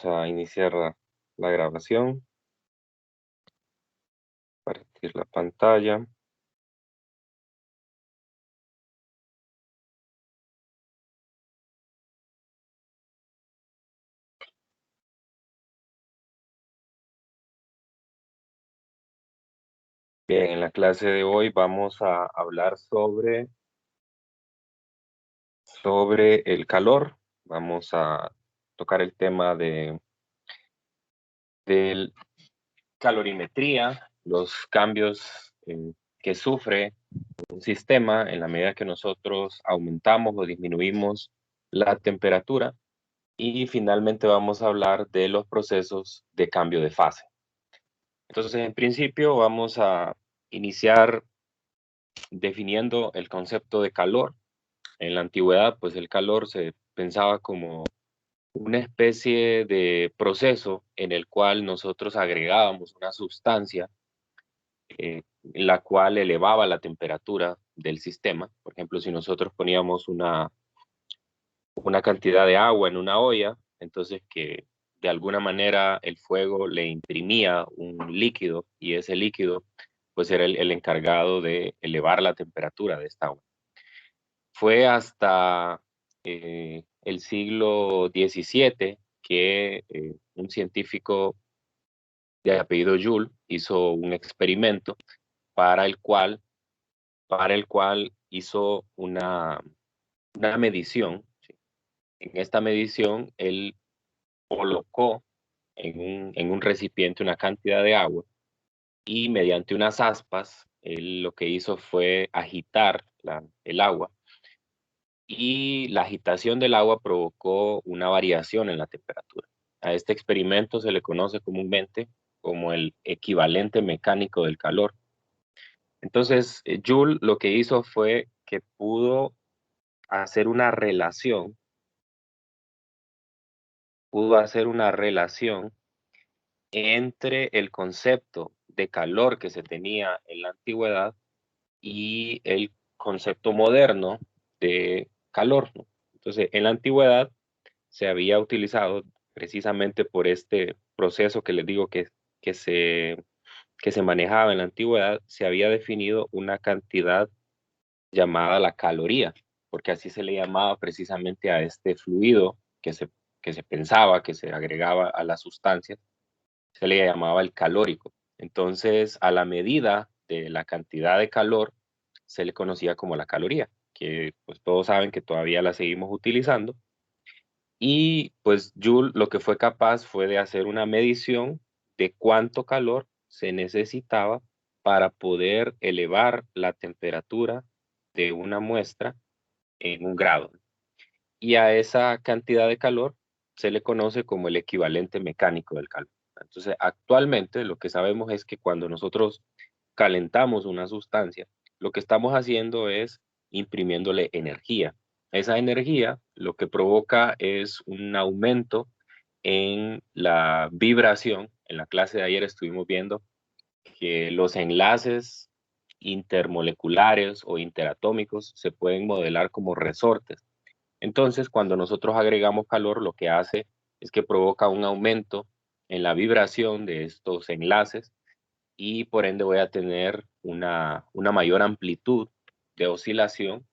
A iniciar la grabación, compartir la pantalla. Bien, en la clase de hoy vamos a hablar sobre el calor. Vamos a tocar el tema de calorimetría, los cambios que sufre un sistema en la medida que nosotros aumentamos o disminuimos la temperatura. Y finalmente vamos a hablar de los procesos de cambio de fase. Entonces, en principio, vamos a iniciar definiendo el concepto de calor. En la antigüedad, pues el calor se pensaba como una especie de proceso en el cual nosotros agregábamos una sustancia, la cual elevaba la temperatura del sistema. Por ejemplo, si nosotros poníamos una cantidad de agua en una olla, entonces que de alguna manera el fuego le imprimía un líquido y ese líquido pues era el encargado de elevar la temperatura de esta agua. Fue hasta el siglo XVII que un científico de apellido Joule hizo un experimento para el cual, para el cual hizo una medición. ¿Sí? En esta medición, él colocó en un recipiente una cantidad de agua y mediante unas aspas, él lo que hizo fue agitar el agua y la agitación del agua provocó una variación en la temperatura. A este experimento se le conoce comúnmente como el equivalente mecánico del calor. Entonces, Joule lo que hizo fue que pudo hacer una relación entre el concepto de calor que se tenía en la antigüedad y el concepto moderno de calor, ¿no? Entonces, en la antigüedad se había utilizado precisamente por este proceso que les digo que se, que se manejaba en la antigüedad, se había definido una cantidad llamada la caloría, porque así se le llamaba precisamente a este fluido que se pensaba que se agregaba a las sustancias, se le llamaba el calórico. Entonces, a la medida de la cantidad de calor, se le conocía como la caloría, que pues todos saben que todavía la seguimos utilizando. Y pues Joule lo que fue capaz fue de hacer una medición de cuánto calor se necesitaba para poder elevar la temperatura de una muestra en 1 grado. Y a esa cantidad de calor se le conoce como el equivalente mecánico del calor. Entonces, actualmente lo que sabemos es que cuando nosotros calentamos una sustancia, lo que estamos haciendo es imprimiéndole energía. Esa energía lo que provoca es un aumento en la vibración. En la clase de ayer estuvimos viendo que los enlaces intermoleculares o interatómicos se pueden modelar como resortes. Entonces, cuando nosotros agregamos calor, lo que hace es que provoca un aumento en la vibración de estos enlaces y por ende voy a tener una mayor amplitud de oscilación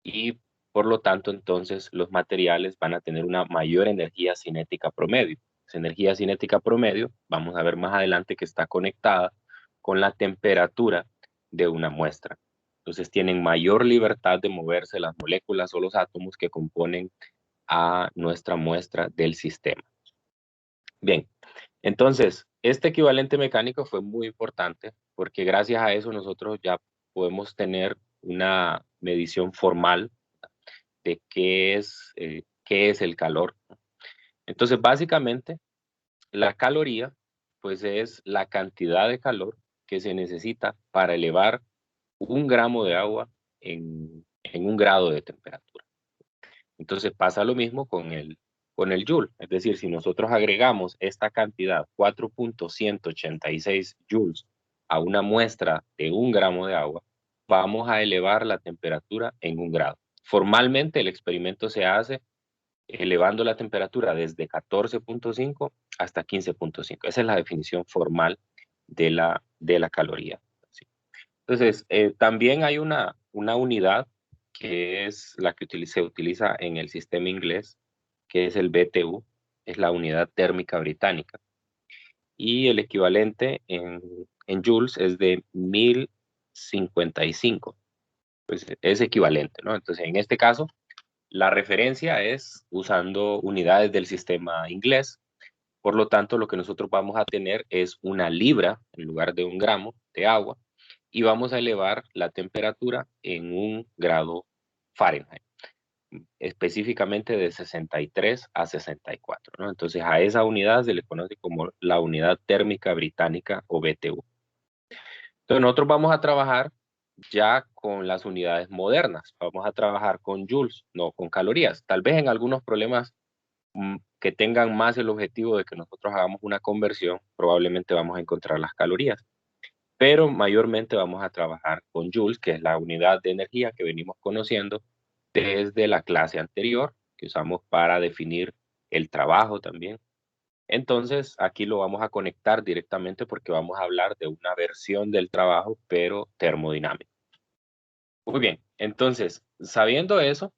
y por lo tanto entonces los materiales van a tener una mayor energía cinética promedio. Esa energía cinética promedio, vamos a ver más adelante que está conectada con la temperatura de una muestra. Entonces tienen mayor libertad de moverse las moléculas o los átomos que componen a nuestra muestra del sistema. Bien, entonces, este equivalente mecánico fue muy importante porque gracias a eso nosotros ya podemos tener una medición formal de qué es el calor. Entonces, básicamente, la caloría, pues es la cantidad de calor que se necesita para elevar 1 gramo de agua en 1 grado de temperatura. Entonces pasa lo mismo con el Joule. Es decir, si nosotros agregamos esta cantidad, 4.186 joules, a una muestra de 1 gramo de agua, vamos a elevar la temperatura en 1 grado. Formalmente el experimento se hace elevando la temperatura desde 14.5 hasta 15.5. Esa es la definición formal de la caloría. ¿Sí? Entonces, también hay una unidad que es la que se utiliza en el sistema inglés, que es el BTU, es la unidad térmica británica. Y el equivalente en joules es de 1055. Pues es equivalente, ¿no? Entonces, en este caso, la referencia es usando unidades del sistema inglés. Por lo tanto, lo que nosotros vamos a tener es una libra en lugar de un gramo de agua y vamos a elevar la temperatura en 1 grado Fahrenheit, específicamente de 63 a 64, ¿no? Entonces, a esa unidad se le conoce como la unidad térmica británica o BTU. Entonces, nosotros vamos a trabajar ya con las unidades modernas. Vamos a trabajar con joules, no con calorías. Tal vez en algunos problemas que tengan más el objetivo de que nosotros hagamos una conversión, probablemente vamos a encontrar las calorías. Pero mayormente vamos a trabajar con joules, que es la unidad de energía que venimos conociendo desde la clase anterior, que usamos para definir el trabajo también. Entonces, aquí lo vamos a conectar directamente porque vamos a hablar de una versión del trabajo, pero termodinámica. Muy bien, entonces, sabiendo eso,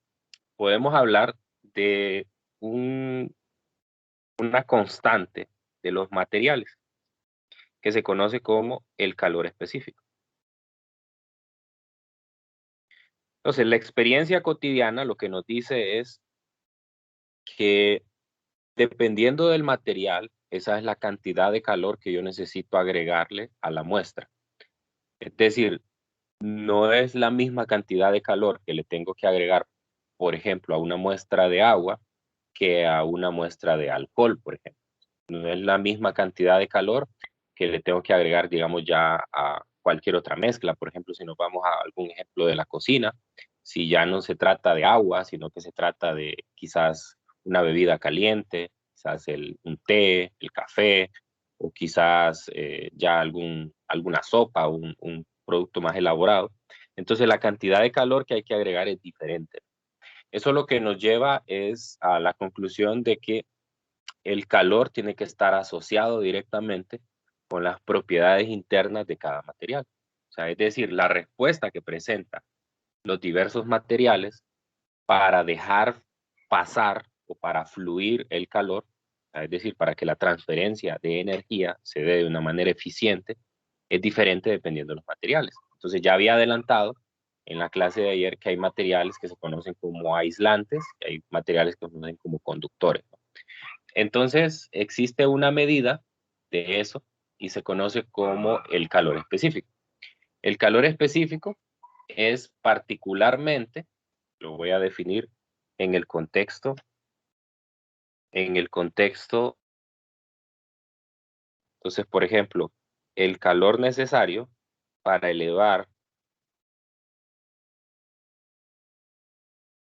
podemos hablar de una constante de los materiales que se conoce como el calor específico. Entonces, la experiencia cotidiana lo que nos dice es que dependiendo del material, esa es la cantidad de calor que yo necesito agregarle a la muestra. Es decir, no es la misma cantidad de calor que le tengo que agregar, por ejemplo, a una muestra de agua que a una muestra de alcohol, por ejemplo. No es la misma cantidad de calor que le tengo que agregar, digamos, ya a cualquier otra mezcla. Por ejemplo, si nos vamos a algún ejemplo de la cocina, si ya no se trata de agua, sino que se trata de quizás una bebida caliente, quizás un té, el café, o quizás ya alguna sopa, un producto más elaborado. Entonces la cantidad de calor que hay que agregar es diferente. Eso lo que nos lleva es a la conclusión de que el calor tiene que estar asociado directamente con las propiedades internas de cada material. O sea, es decir, la respuesta que presenta los diversos materiales para dejar pasar o para fluir el calor, es decir, para que la transferencia de energía se dé de una manera eficiente, es diferente dependiendo de los materiales. Entonces ya había adelantado en la clase de ayer que hay materiales que se conocen como aislantes y hay materiales que se conocen como conductores, ¿no? Entonces existe una medida de eso y se conoce como el calor específico. El calor específico es particularmente, lo voy a definir en el contexto, entonces, por ejemplo, el calor necesario para elevar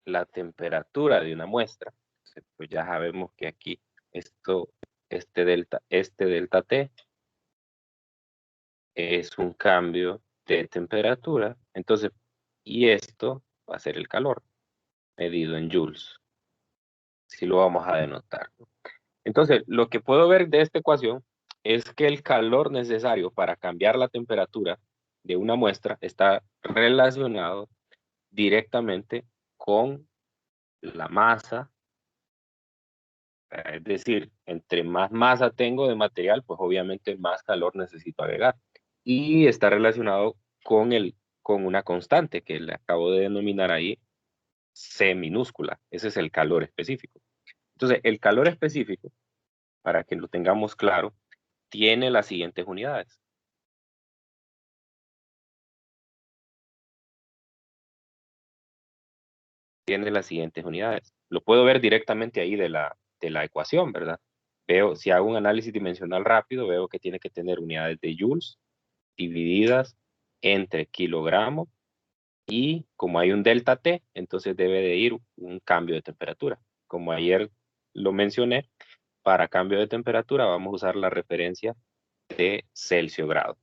la temperatura de una muestra, pues ya sabemos que aquí esto, este delta T es un cambio de temperatura, entonces, y esto va a ser el calor medido en joules, si lo vamos a denotar. Entonces, lo que puedo ver de esta ecuación es que el calor necesario para cambiar la temperatura de una muestra está relacionado directamente con la masa, es decir, entre más masa tengo de material, pues obviamente más calor necesito agregar. Y está relacionado con una constante que le acabo de denominar ahí C minúscula. Ese es el calor específico. Entonces, el calor específico, para que lo tengamos claro, tiene las siguientes unidades. Tiene las siguientes unidades. Lo puedo ver directamente ahí de la ecuación, ¿verdad? Veo, si hago un análisis dimensional rápido, veo que tiene que tener unidades de joules divididas entre kilogramos y como hay un delta T, entonces debe de ir un cambio de temperatura. Como ayer lo mencioné, para cambio de temperatura vamos a usar la referencia de Celsius grado.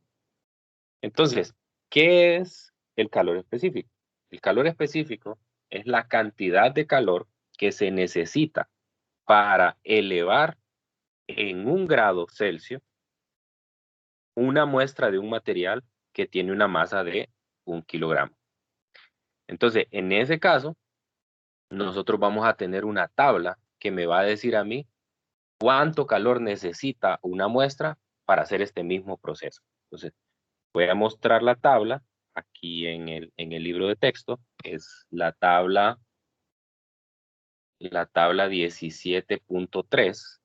Entonces, ¿qué es el calor específico? El calor específico es la cantidad de calor que se necesita para elevar en 1 grado Celsius una muestra de un material que tiene una masa de 1 kilogramo. Entonces, en ese caso, nosotros vamos a tener una tabla que me va a decir a mí cuánto calor necesita una muestra para hacer este mismo proceso. Entonces, voy a mostrar la tabla aquí en el libro de texto. Es la tabla 17.3.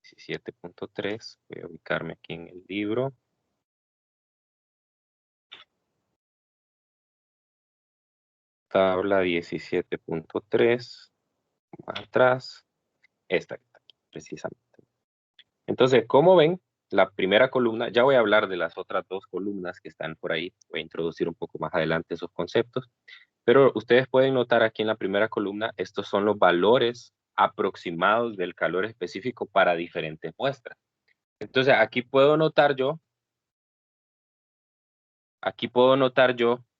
17.3. Voy a ubicarme aquí en el libro. Tabla 17.3. Más atrás. Esta que está aquí, precisamente. Entonces, como ven, la primera columna, ya voy a hablar de las otras 2 columnas que están por ahí. Voy a introducir un poco más adelante esos conceptos. Pero ustedes pueden notar aquí en la primera columna, estos son los valores aproximados del calor específico para diferentes muestras. Entonces, aquí puedo notar yo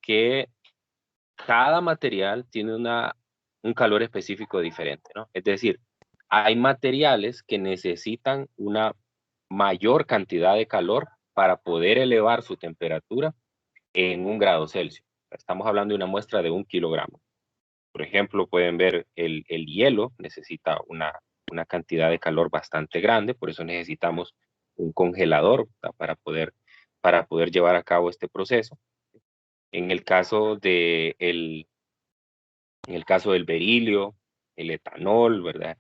que cada material tiene un calor específico diferente, ¿no? Es decir, hay materiales que necesitan una mayor cantidad de calor para poder elevar su temperatura en 1 grado Celsius. Estamos hablando de una muestra de 1 kilogramo. Por ejemplo, pueden ver el hielo necesita una cantidad de calor bastante grande, por eso necesitamos un congelador, ¿verdad? para poder llevar a cabo este proceso. En el caso del berilio, el etanol, ¿verdad?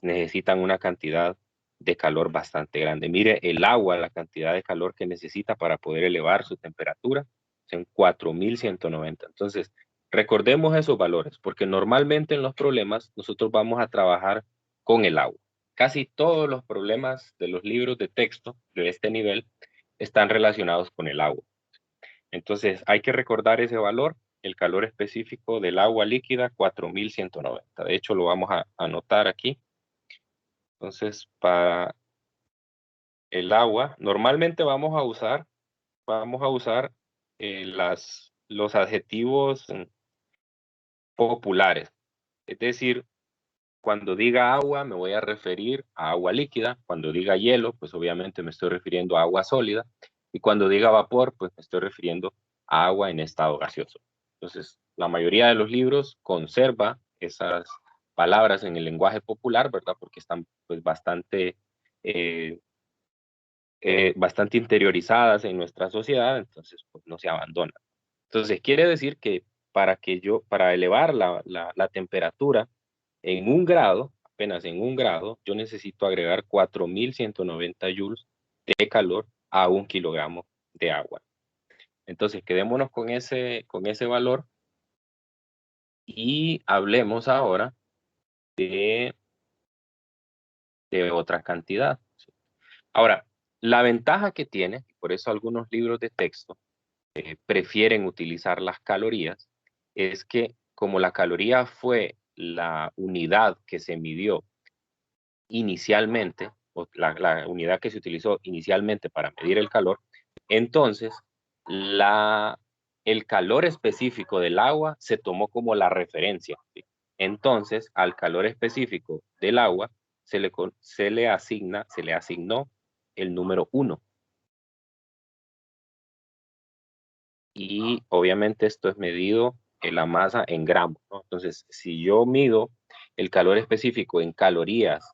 Necesitan una cantidad de calor bastante grande. Mire el agua, la cantidad de calor que necesita para poder elevar su temperatura, son 4190. Entonces, recordemos esos valores, porque normalmente en los problemas nosotros vamos a trabajar con el agua. Casi todos los problemas de los libros de texto de este nivel están relacionados con el agua. Entonces, hay que recordar ese valor, el calor específico del agua líquida, 4190. De hecho, lo vamos a anotar aquí. Entonces, para el agua, normalmente vamos a usar los adjetivos populares. Es decir, cuando diga agua, me voy a referir a agua líquida. Cuando diga hielo, pues obviamente me estoy refiriendo a agua sólida. Y cuando diga vapor, pues me estoy refiriendo a agua en estado gaseoso. Entonces, la mayoría de los libros conserva esas palabras en el lenguaje popular, ¿verdad? Porque están pues eh, bastante interiorizadas en nuestra sociedad, entonces pues no se abandonan. Entonces, quiere decir que para elevar la temperatura en 1 grado, apenas en 1 grado, yo necesito agregar 4190 joules de calor a 1 kilogramo de agua. Entonces, quedémonos con ese valor y hablemos ahora de otra cantidad. Ahora, la ventaja que tiene, por eso algunos libros de texto prefieren utilizar las calorías, es que como la caloría fue la unidad que se midió inicialmente, o la unidad que se utilizó inicialmente para medir el calor, entonces el calor específico del agua se tomó como la referencia, ¿sí? Entonces, al calor específico del agua se le asignó el número 1. Y obviamente esto es medido en la masa en gramos, ¿no? Entonces, si yo mido el calor específico en calorías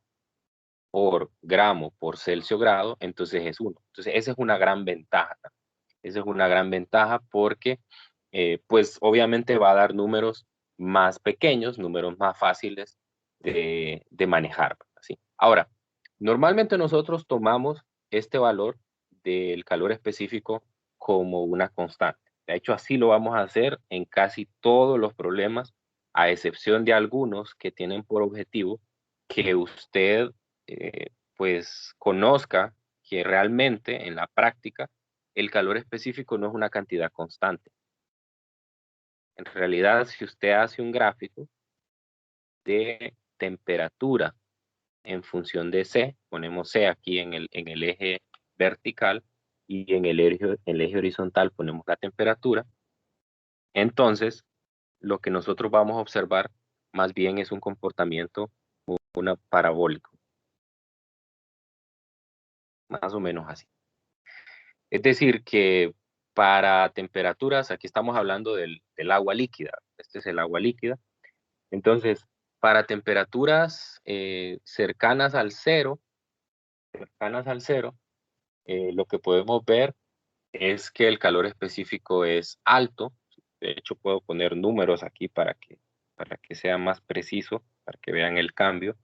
por gramo por Celsius grado, entonces es 1. Entonces, esa es una gran ventaja. Esa es una gran ventaja porque, pues, obviamente va a dar números más pequeños, números más fáciles de manejar, ¿sí? Ahora, normalmente nosotros tomamos este valor del calor específico como una constante. De hecho, así lo vamos a hacer en casi todos los problemas, a excepción de algunos que tienen por objetivo que usted pues conozca que realmente en la práctica el calor específico no es una cantidad constante. En realidad, si usted hace un gráfico de temperatura en función de C, ponemos C aquí en el eje vertical y en el eje horizontal ponemos la temperatura, entonces lo que nosotros vamos a observar más bien es un comportamiento parabólico, más o menos así. Es decir, que para temperaturas, aquí estamos hablando del agua líquida, este es el agua líquida. Entonces, para temperaturas cercanas al cero, lo que podemos ver es que el calor específico es alto. De hecho, puedo poner números aquí para que sea más preciso, para que vean el cambio.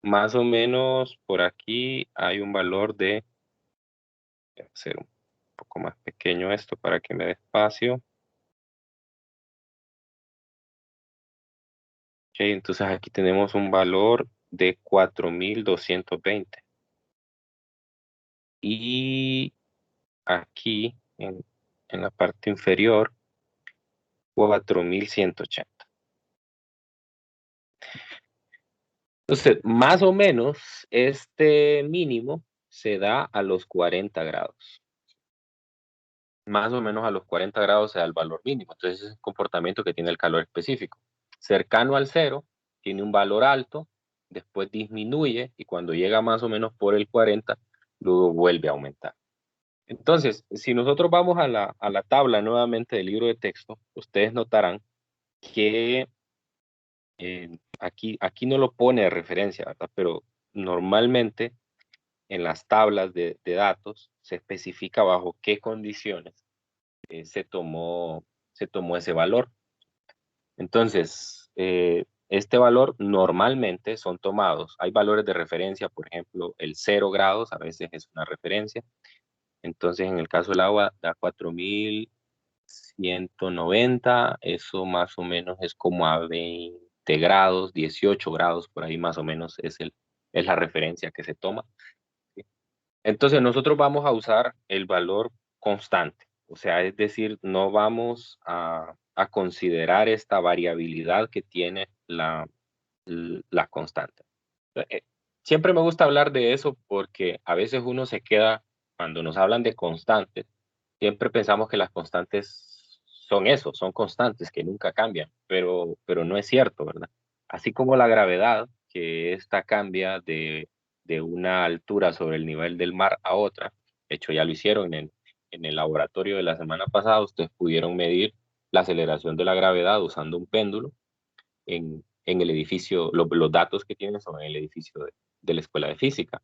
Más o menos por aquí hay un valor de, voy a hacer un poco más pequeño esto para que me dé espacio. Ok, entonces aquí tenemos un valor de 4220. Y aquí en la parte inferior, 4180. Entonces, más o menos, este mínimo se da a los 40 grados. Más o menos a los 40 grados se da el valor mínimo. Entonces, es el comportamiento que tiene el calor específico. Cercano al cero, tiene un valor alto, después disminuye y cuando llega más o menos por el 40, luego vuelve a aumentar. Entonces, si nosotros vamos a la tabla nuevamente del libro de texto, ustedes notarán que aquí no lo pone de referencia, ¿verdad? Pero normalmente en las tablas de datos se especifica bajo qué condiciones se tomó ese valor. Entonces, este valor normalmente son tomados. Hay valores de referencia, por ejemplo, el 0 grados a veces es una referencia. Entonces, en el caso del agua, da 4190, eso más o menos es como a 20 grados, 18 grados, por ahí más o menos es la referencia que se toma. Entonces nosotros vamos a usar el valor constante, o sea, es decir, no vamos a considerar esta variabilidad que tiene la constante. Eh, Siempre me gusta hablar de eso porque a veces uno se queda, cuando nos hablan de constantes, siempre pensamos que las constantes son eso, son constantes, que nunca cambian, pero no es cierto, ¿verdad? Así como la gravedad, que esta cambia de una altura sobre el nivel del mar a otra. De hecho, ya lo hicieron en el laboratorio de la semana pasada. Ustedes pudieron medir la aceleración de la gravedad usando un péndulo en el edificio. Los datos que tienen son en el edificio de la Escuela de Física.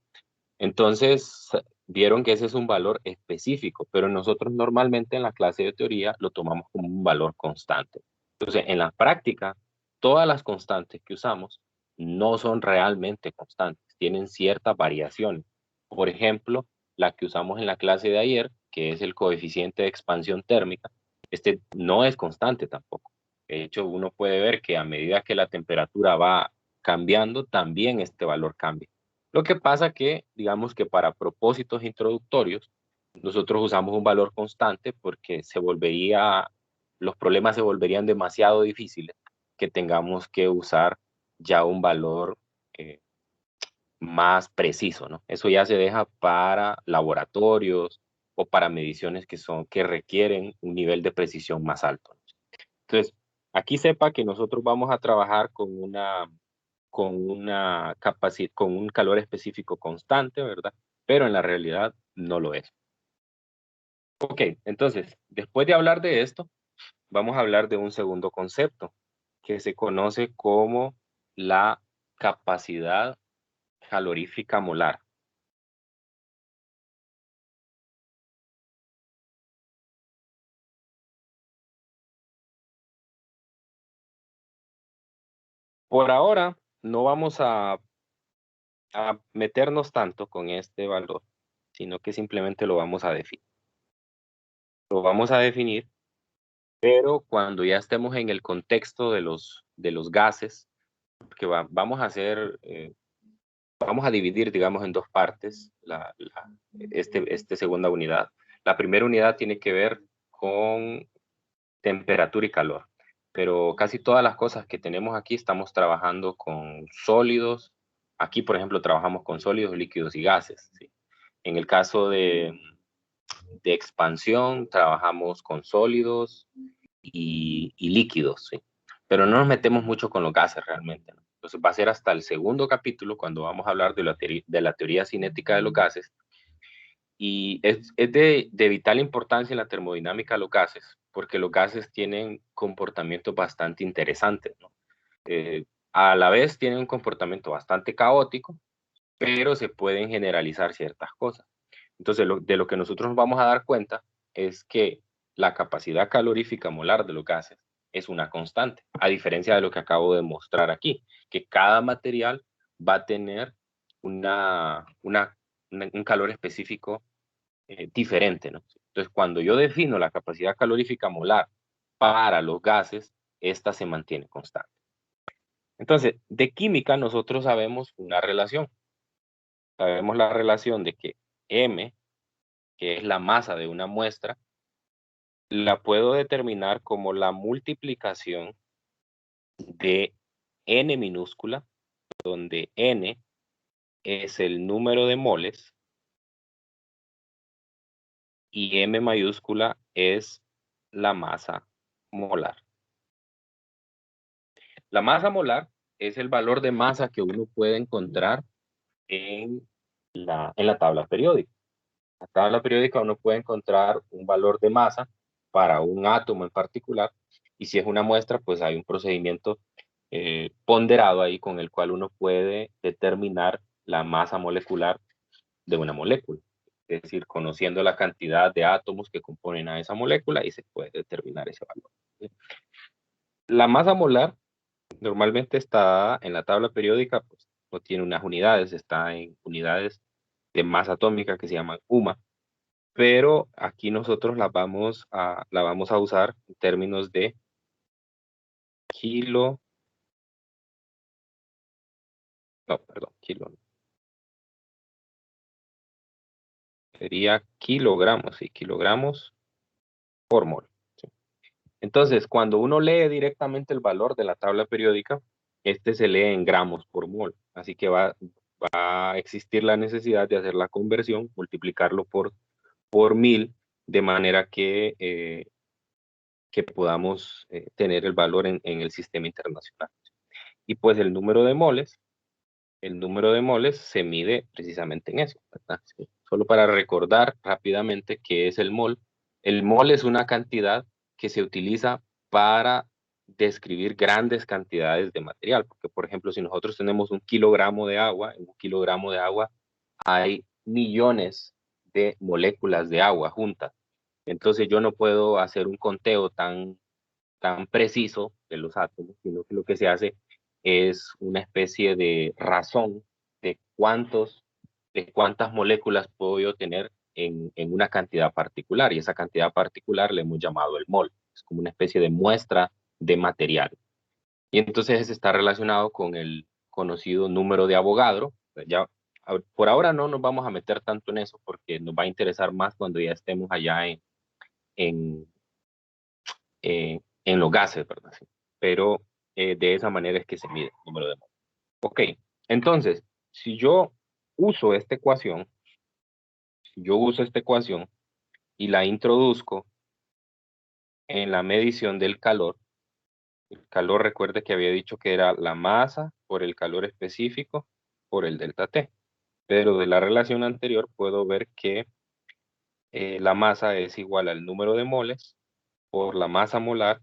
Entonces, vieron que ese es un valor específico, pero nosotros normalmente en la clase de teoría lo tomamos como un valor constante. Entonces, en la práctica, todas las constantes que usamos no son realmente constantes, tienen ciertas variaciones. Por ejemplo, la que usamos en la clase de ayer, que es el coeficiente de expansión térmica, este no es constante tampoco. De hecho, uno puede ver que a medida que la temperatura va cambiando, también este valor cambia. Lo que pasa que, digamos que para propósitos introductorios, nosotros usamos un valor constante porque los problemas se volverían demasiado difíciles que tengamos que usar ya un valor eh, más preciso, ¿no? Eso ya se deja para laboratorios o para mediciones que requieren un nivel de precisión más alto. Entonces, aquí sepa que nosotros vamos a trabajar con un calor específico constante, ¿verdad? Pero en la realidad no lo es. Ok, entonces, después de hablar de esto, vamos a hablar de un segundo concepto que se conoce como la capacidad calorífica molar. Por ahora, no vamos a meternos tanto con este valor, sino que simplemente lo vamos a definir. Lo vamos a definir, pero cuando ya estemos en el contexto de los gases, que vamos a hacer, vamos a dividir, digamos, en dos partes este segunda unidad. La primera unidad tiene que ver con temperatura y calor, pero casi todas las cosas que tenemos aquí estamos trabajando con sólidos. Aquí, por ejemplo, trabajamos con sólidos, líquidos y gases, ¿sí? En el caso de expansión, trabajamos con sólidos y líquidos, ¿sí? pero no nos metemos mucho con los gases realmente, ¿no? Entonces va a ser hasta el segundo capítulo cuando vamos a hablar de la teoría cinética de los gases. Y es de vital importancia en la termodinámica de los gases, porque los gases tienen comportamientos bastante interesantes, ¿no? A la vez tienen un comportamiento bastante caótico, pero se pueden generalizar ciertas cosas. Entonces, de lo que nosotros nos vamos a dar cuenta es que la capacidad calorífica molar de los gases es una constante, a diferencia de lo que acabo de mostrar aquí, que cada material va a tener un calor específico diferente, ¿no? Entonces, cuando yo defino la capacidad calorífica molar para los gases, esta se mantiene constante. Entonces, de química nosotros sabemos una relación. Sabemos la relación de que M, que es la masa de una muestra, la puedo determinar como la multiplicación de N minúscula, donde N es el número de moles y M mayúscula es la masa molar. La masa molar es el valor de masa que uno puede encontrar en la tabla periódica. En la tabla periódica uno puede encontrar un valor de masa para un átomo en particular, y si es una muestra, pues hay un procedimiento ponderado ahí con el cual uno puede determinar la masa molecular de una molécula. Es decir, conociendo la cantidad de átomos que componen a esa molécula y se puede determinar ese valor. La masa molar normalmente está en la tabla periódica, pues no tiene unas unidades, está en unidades de masa atómica que se llaman UMA, pero aquí nosotros la vamos a usar en términos de kilo, no, perdón, kilo, no, sería kilogramos, sí, kilogramos por mol. ¿Sí? Entonces, cuando uno lee directamente el valor de la tabla periódica, este se lee en gramos por mol, así que va a existir la necesidad de hacer la conversión, multiplicarlo por 1000, de manera que podamos tener el valor en el sistema internacional. Y pues el número de moles se mide precisamente en eso, ¿verdad? Sí. Solo para recordar rápidamente qué es el mol. El mol es una cantidad que se utiliza para describir grandes cantidades de material, porque por ejemplo, si nosotros tenemos un kilogramo de agua, en un kilogramo de agua hay millones de moléculas de agua juntas. Entonces yo no puedo hacer un conteo tan preciso de los átomos, sino que lo que se hace es una especie de razón de de cuántas moléculas puedo yo tener en una cantidad particular, y esa cantidad particular le hemos llamado el mol. Es como una especie de muestra de material. Y entonces está relacionado con el conocido número de Avogadro. Ya, por ahora no nos vamos a meter tanto en eso porque nos va a interesar más cuando ya estemos allá en, en los gases, ¿verdad? Sí. Pero de esa manera es que se mide el número de moles. Ok, entonces, si yo uso esta ecuación, si yo uso esta ecuación y la introduzco en la medición del calor, el calor, recuerde que había dicho que era la masa por el calor específico por el delta T. Pero de la relación anterior puedo ver que la masa es igual al número de moles por la masa molar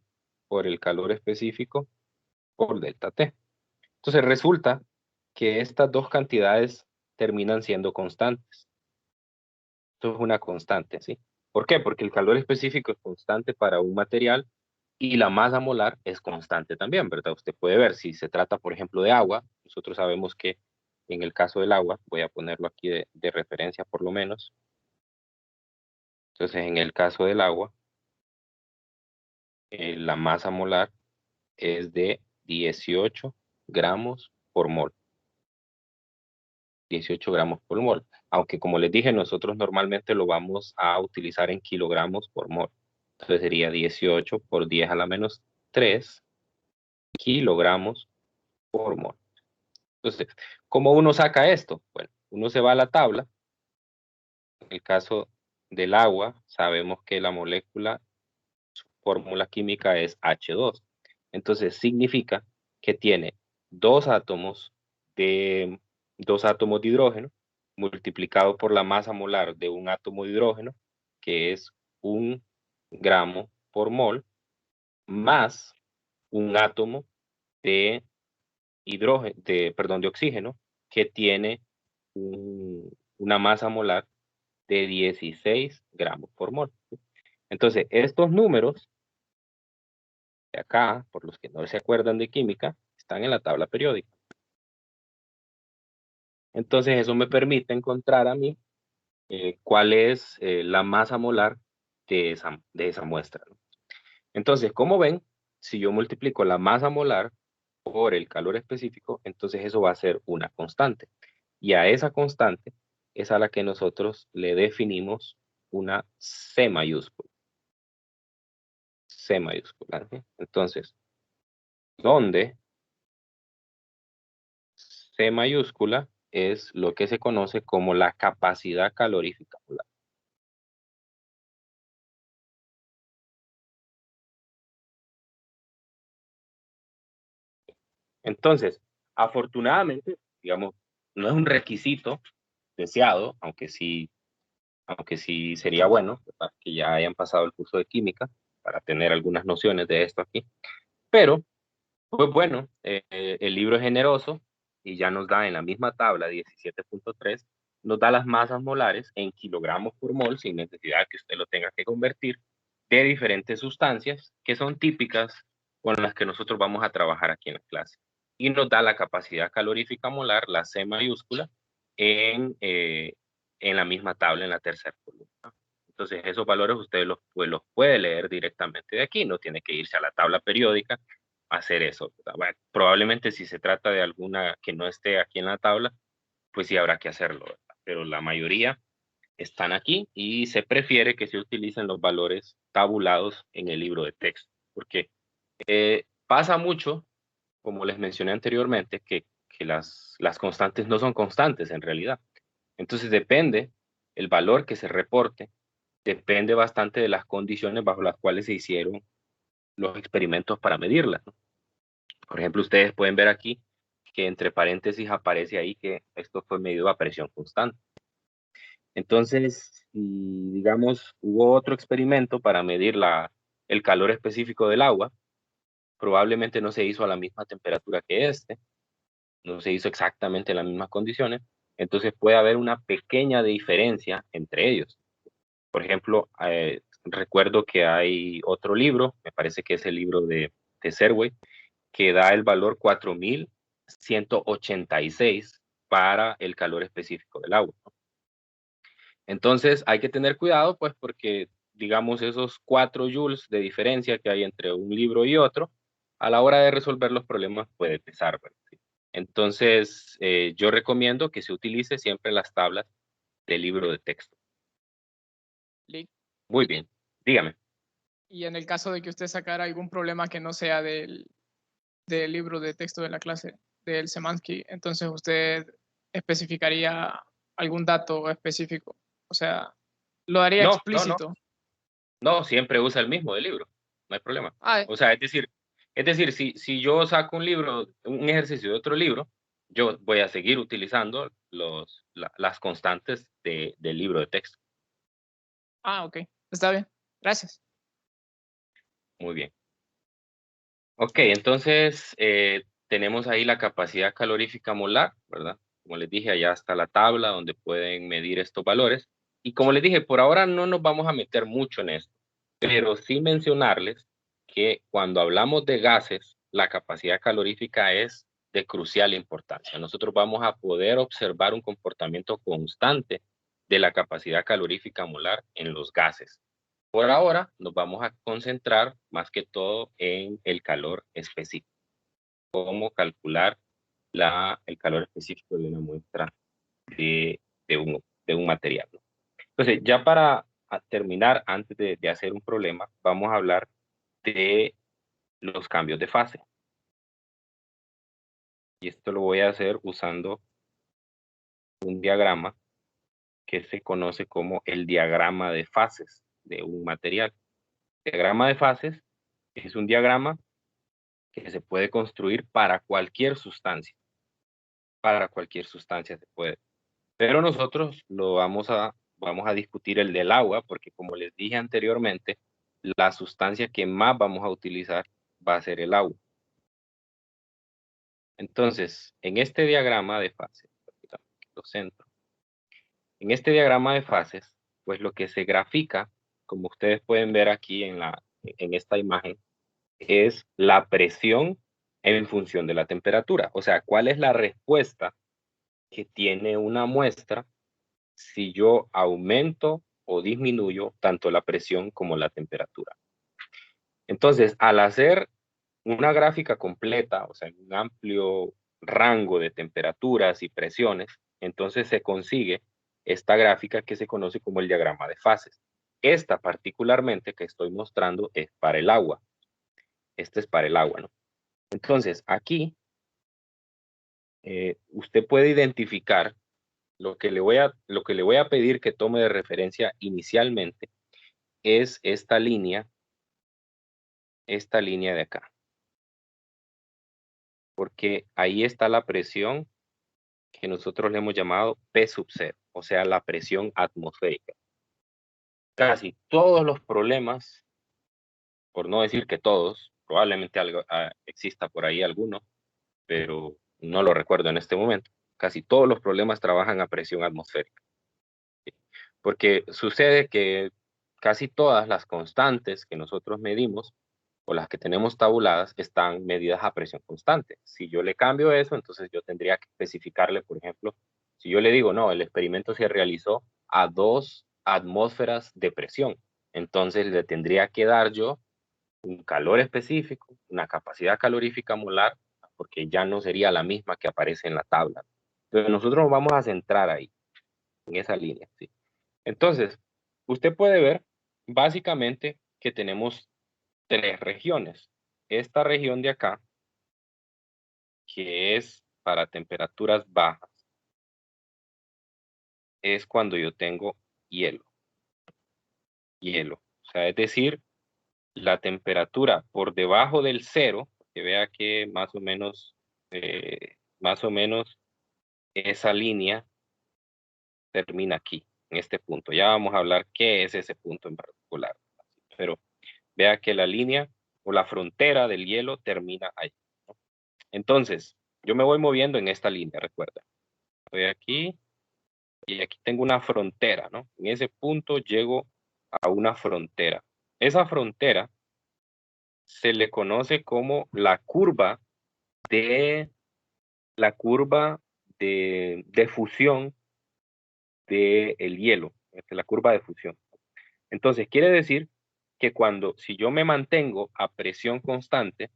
por el calor específico por delta T. Entonces resulta que estas dos cantidades terminan siendo constantes. Esto es una constante, ¿sí? ¿Por qué? Porque el calor específico es constante para un material y la masa molar es constante también, ¿verdad? Usted puede ver, si se trata, por ejemplo, de agua, nosotros sabemos que en el caso del agua, voy a ponerlo aquí de referencia por lo menos. Entonces, en el caso del agua, la masa molar es de 18 gramos por mol. 18 gramos por mol. Aunque como les dije, nosotros normalmente lo vamos a utilizar en kilogramos por mol. Entonces sería 18 por 10 a la menos 3 kilogramos por mol. Entonces, ¿cómo uno saca esto? Bueno, uno se va a la tabla. En el caso del agua, sabemos que la molécula, su fórmula química es H2. Entonces significa que tiene dos átomos de hidrógeno multiplicado por la masa molar de un átomo de hidrógeno, que es 1 gramo por mol, más un átomo de de oxígeno, que tiene una masa molar de 16 gramos por mol. Entonces, estos números de acá, por los que no se acuerdan de química, están en la tabla periódica. Entonces, eso me permite encontrar a mí cuál es la masa molar de esa muestra, ¿no? Entonces, como ven, si yo multiplico la masa molar por el calor específico, entonces eso va a ser una constante. Y a esa constante es a la que nosotros le definimos una C mayúscula. C mayúscula. ¿Sí? Entonces, donde C mayúscula es lo que se conoce como la capacidad calorífica molar. Entonces, afortunadamente, digamos, no es un requisito deseado, aunque sí sería bueno, ¿verdad?, que ya hayan pasado el curso de química para tener algunas nociones de esto aquí. Pero, pues bueno, el libro es generoso y ya nos da en la misma tabla 17.3, nos da las masas molares en kilogramos por mol, sin necesidad de que usted lo tenga que convertir, de diferentes sustancias que son típicas con las que nosotros vamos a trabajar aquí en la clase. Y nos da la capacidad calorífica molar, la C mayúscula, en la misma tabla, en la tercera columna. Entonces, esos valores usted los puede leer directamente de aquí, no tiene que irse a la tabla periódica a hacer eso. Bueno, probablemente si se trata de alguna que no esté aquí en la tabla, pues sí habrá que hacerlo, ¿verdad? Pero la mayoría están aquí y se prefiere que se utilicen los valores tabulados en el libro de texto, porque pasa mucho, como les mencioné anteriormente, que las constantes no son constantes en realidad. Entonces depende el valor que se reporte, depende bastante de las condiciones bajo las cuales se hicieron los experimentos para medirlas, ¿no? Por ejemplo, ustedes pueden ver aquí que entre paréntesis aparece ahí que esto fue medido a presión constante. Entonces, si digamos hubo otro experimento para medir el calor específico del agua, probablemente no se hizo a la misma temperatura que este, no se hizo exactamente en las mismas condiciones, entonces puede haber una pequeña diferencia entre ellos. Por ejemplo, recuerdo que hay otro libro, me parece que es el libro de Serway, que da el valor 4186 para el calor específico del agua, ¿no? Entonces hay que tener cuidado, pues, porque digamos esos 4 joules de diferencia que hay entre un libro y otro, a la hora de resolver los problemas puede pesar, ¿verdad? Entonces, yo recomiendo que se utilice siempre las tablas del libro de texto. Lic. Muy bien, dígame. Y en el caso de que usted sacara algún problema que no sea del libro de texto de la clase del Semansky, entonces usted especificaría algún dato específico. O sea, lo haría No, no, no, explícito. no, siempre usa el mismo del libro, no hay problema. Ah, O sea, es decir, si yo saco un libro, un ejercicio de otro libro, yo voy a seguir utilizando las constantes del libro de texto. ok. Está bien. Gracias. Muy bien. Ok, entonces tenemos ahí la capacidad calorífica molar, ¿verdad? Como les dije, allá está la tabla donde pueden medir estos valores. Y como les dije, por ahora no nos vamos a meter mucho en esto, pero sí mencionarles que cuando hablamos de gases, la capacidad calorífica es de crucial importancia. Nosotros vamos a poder observar un comportamiento constante de la capacidad calorífica molar en los gases. Por ahora nos vamos a concentrar más que todo en el calor específico, cómo calcular el calor específico de una muestra de, de un material, ¿no? Entonces, ya para terminar, antes de hacer un problema, vamos a hablar de los cambios de fase. Y esto lo voy a hacer usando un diagrama que se conoce como el diagrama de fases de un material. El diagrama de fases es un diagrama que se puede construir para cualquier sustancia. Para cualquier sustancia se puede. Pero nosotros vamos a discutir el del agua, porque como les dije anteriormente, la sustancia que más vamos a utilizar va a ser el agua. Entonces, en este diagrama de fases, lo centro. En este diagrama de fases, pues lo que se grafica, como ustedes pueden ver aquí en esta imagen, es la presión en función de la temperatura. O sea, ¿cuál es la respuesta que tiene una muestra si yo aumento o disminuyo tanto la presión como la temperatura? Entonces, al hacer una gráfica completa, o sea, un amplio rango de temperaturas y presiones, entonces se consigue esta gráfica que se conoce como el diagrama de fases. Esta particularmente que estoy mostrando es para el agua. Este es para el agua, ¿no? Entonces, aquí usted puede identificar lo que le voy a pedir que tome de referencia inicialmente es esta línea de acá. Porque ahí está la presión que nosotros le hemos llamado P sub 0, o sea, la presión atmosférica. Casi todos los problemas, por no decir que todos, probablemente exista por ahí alguno, pero no lo recuerdo en este momento. Casi todos los problemas trabajan a presión atmosférica. ¿Sí? Porque sucede que casi todas las constantes que nosotros medimos o las que tenemos tabuladas están medidas a presión constante. Si yo le cambio eso, entonces yo tendría que especificarle, por ejemplo, si yo le digo, no, el experimento se realizó a 2 atmósferas de presión, entonces le tendría que dar yo un calor específico, una capacidad calorífica molar, porque ya no sería la misma que aparece en la tabla. Entonces nosotros nos vamos a centrar ahí, en esa línea, ¿sí? Entonces, usted puede ver básicamente que tenemos 3 regiones. Esta región de acá, que es para temperaturas bajas, es cuando yo tengo hielo. Hielo. O sea, es decir, la temperatura por debajo del cero, que vea que más o menos esa línea termina aquí, en este punto. Ya vamos a hablar qué es ese punto en particular. Pero vea que la línea o la frontera del hielo termina ahí, ¿no? Entonces, yo me voy moviendo en esta línea, recuerda. Estoy aquí y aquí tengo una frontera, ¿no? En ese punto llego a una frontera. Esa frontera se le conoce como la curva de fusión del hielo, la curva de fusión. Entonces, quiere decir que si yo me mantengo a presión constante,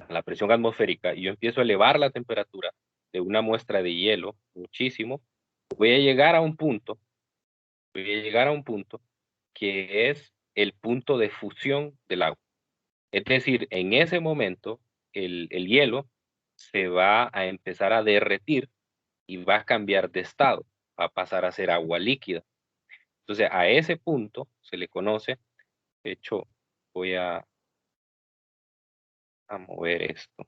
la presión atmosférica, y yo empiezo a elevar la temperatura de una muestra de hielo muchísimo, voy a llegar a un punto que es el punto de fusión del agua. Es decir, en ese momento el hielo se va a empezar a derretir y va a cambiar de estado, va a pasar a ser agua líquida. Entonces, a ese punto se le conoce, de hecho, voy a mover esto.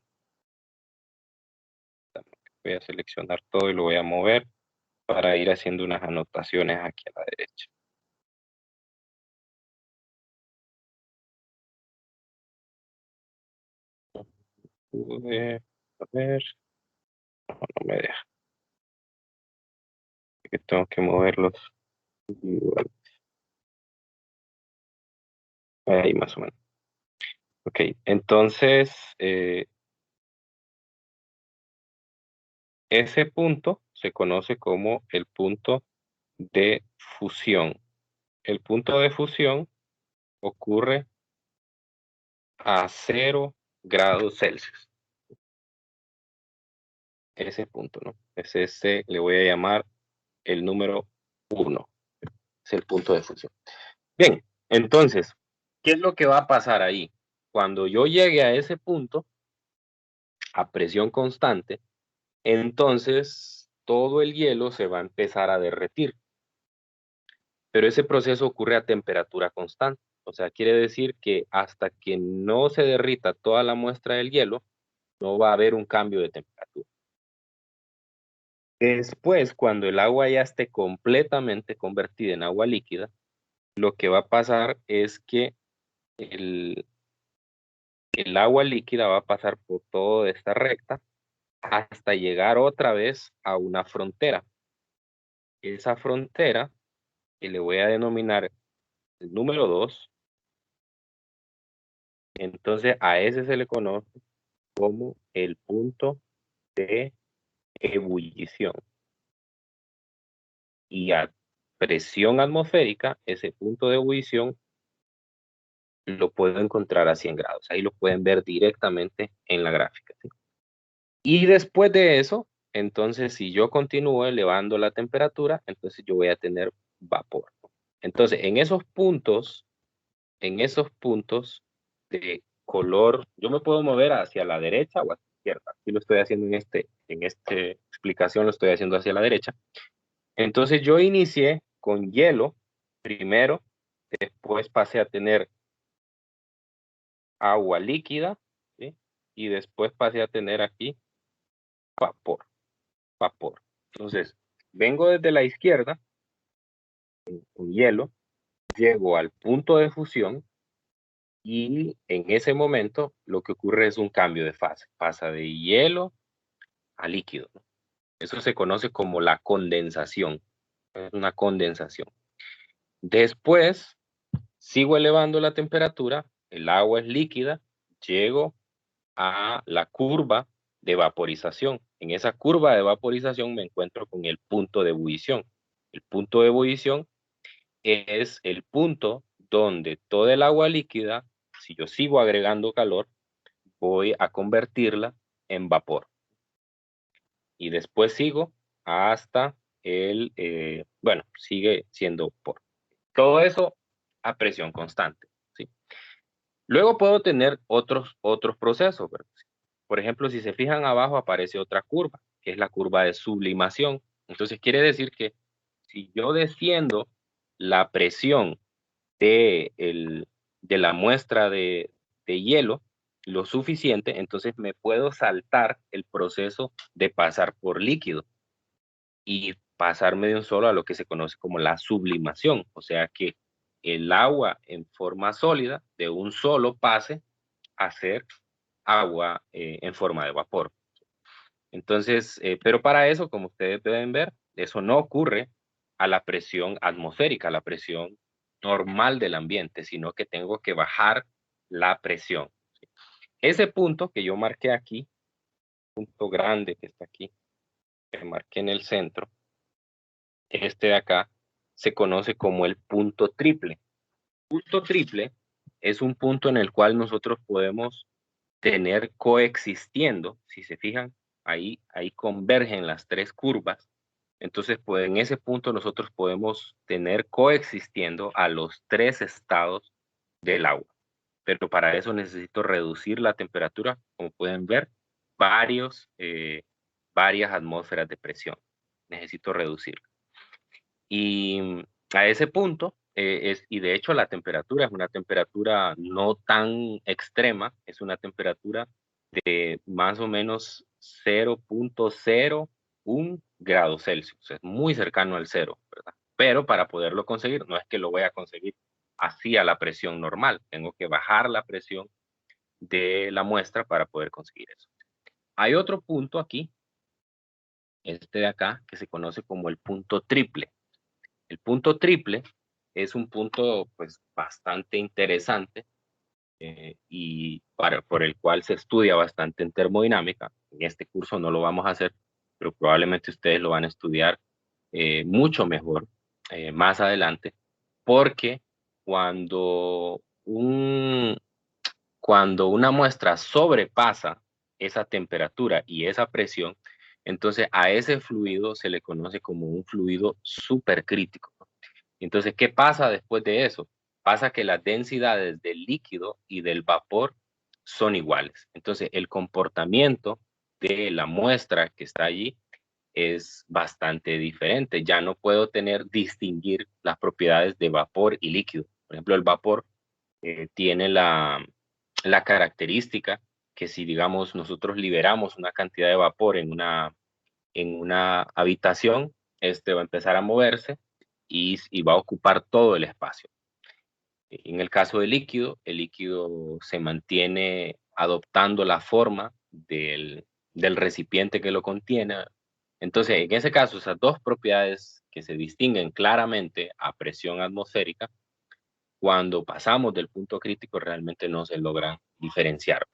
Voy a seleccionar todo y lo voy a mover para ir haciendo unas anotaciones aquí a la derecha. A ver, no me deja. Que tengo que moverlos. Ahí más o menos. Ok, entonces ese punto se conoce como el punto de fusión. El punto de fusión ocurre a 0 grados Celsius. Ese punto, ¿no? Ese le voy a llamar el número 1. Es el punto de fusión. Bien, entonces, ¿qué es lo que va a pasar ahí? Cuando yo llegue a ese punto, a presión constante, entonces todo el hielo se va a empezar a derretir. Pero ese proceso ocurre a temperatura constante. O sea, quiere decir que hasta que no se derrita toda la muestra del hielo, no va a haber un cambio de temperatura. Después, cuando el agua ya esté completamente convertida en agua líquida, lo que va a pasar es que el, el agua líquida va a pasar por toda esta recta hasta llegar otra vez a una frontera. Esa frontera, que le voy a denominar el número 2, entonces a ese se le conoce como el punto de ebullición. Y a presión atmosférica, ese punto de ebullición lo puedo encontrar a 100 grados. Ahí lo pueden ver directamente en la gráfica, ¿sí? Y después de eso, entonces si yo continúo elevando la temperatura, entonces yo voy a tener vapor. Entonces en esos puntos de color, yo me puedo mover hacia la derecha o hacia la izquierda. Aquí lo estoy haciendo en esta explicación, lo estoy haciendo hacia la derecha. Entonces yo inicié con hielo primero, después pasé a tener agua líquida, ¿sí? Y después pasé a tener aquí vapor, vapor. Entonces, vengo desde la izquierda, con hielo, llego al punto de fusión y en ese momento lo que ocurre es un cambio de fase. Pasa de hielo a líquido, ¿no? Eso se conoce como la condensación. Es una condensación. Después, sigo elevando la temperatura, el agua es líquida, llego a la curva de vaporización. En esa curva de vaporización me encuentro con el punto de ebullición. El punto de ebullición es el punto donde toda el agua líquida, si yo sigo agregando calor, voy a convertirla en vapor. Y después sigo hasta bueno, sigue siendo vapor. Todo eso a presión constante, ¿sí? Luego puedo tener otros procesos, ¿verdad? Por ejemplo, si se fijan abajo aparece otra curva, que es la curva de sublimación. Entonces quiere decir que si yo desciendo la presión de la muestra de hielo lo suficiente, entonces me puedo saltar el proceso de pasar por líquido y pasarme de un solo a lo que se conoce como la sublimación. O sea que el agua en forma sólida de un solo pase a ser agua en forma de vapor. Entonces, pero para eso, como ustedes pueden ver, eso no ocurre a la presión atmosférica, a la presión normal del ambiente, sino que tengo que bajar la presión. Ese punto que yo marqué aquí, punto grande que está aquí, que marqué en el centro, este de acá, se conoce como el punto triple. Punto triple es un punto en el cual nosotros podemos tener coexistiendo, si se fijan, ahí convergen las tres curvas. Entonces, pues en ese punto nosotros podemos tener coexistiendo a los tres estados del agua. Pero para eso necesito reducir la temperatura, como pueden ver, varias atmósferas de presión. Necesito reducirla. Y a ese punto, y de hecho la temperatura es una temperatura no tan extrema, es una temperatura de más o menos 0.01 grados Celsius, es muy cercano al cero, ¿verdad? Pero para poderlo conseguir, no es que lo voy a conseguir así a la presión normal, tengo que bajar la presión de la muestra para poder conseguir eso. Hay otro punto aquí, este de acá, que se conoce como el punto triple. El punto triple es un punto pues bastante interesante y por el cual se estudia bastante en termodinámica. En este curso no lo vamos a hacer, pero probablemente ustedes lo van a estudiar mucho mejor más adelante, porque cuando, un, cuando una muestra sobrepasa esa temperatura y esa presión, entonces a ese fluido se le conoce como un fluido supercrítico. Entonces, ¿qué pasa después de eso? Pasa que las densidades del líquido y del vapor son iguales. Entonces, el comportamiento de la muestra que está allí es bastante diferente. Ya no puedo distinguir las propiedades de vapor y líquido. Por ejemplo, el vapor tiene la característica que si, digamos, nosotros liberamos una cantidad de vapor en una habitación, este va a empezar a moverse y va a ocupar todo el espacio. En el caso del líquido, el líquido se mantiene adoptando la forma del recipiente que lo contiene. Entonces, en ese caso, esas dos propiedades que se distinguen claramente a presión atmosférica, cuando pasamos del punto crítico realmente no se logran diferenciar.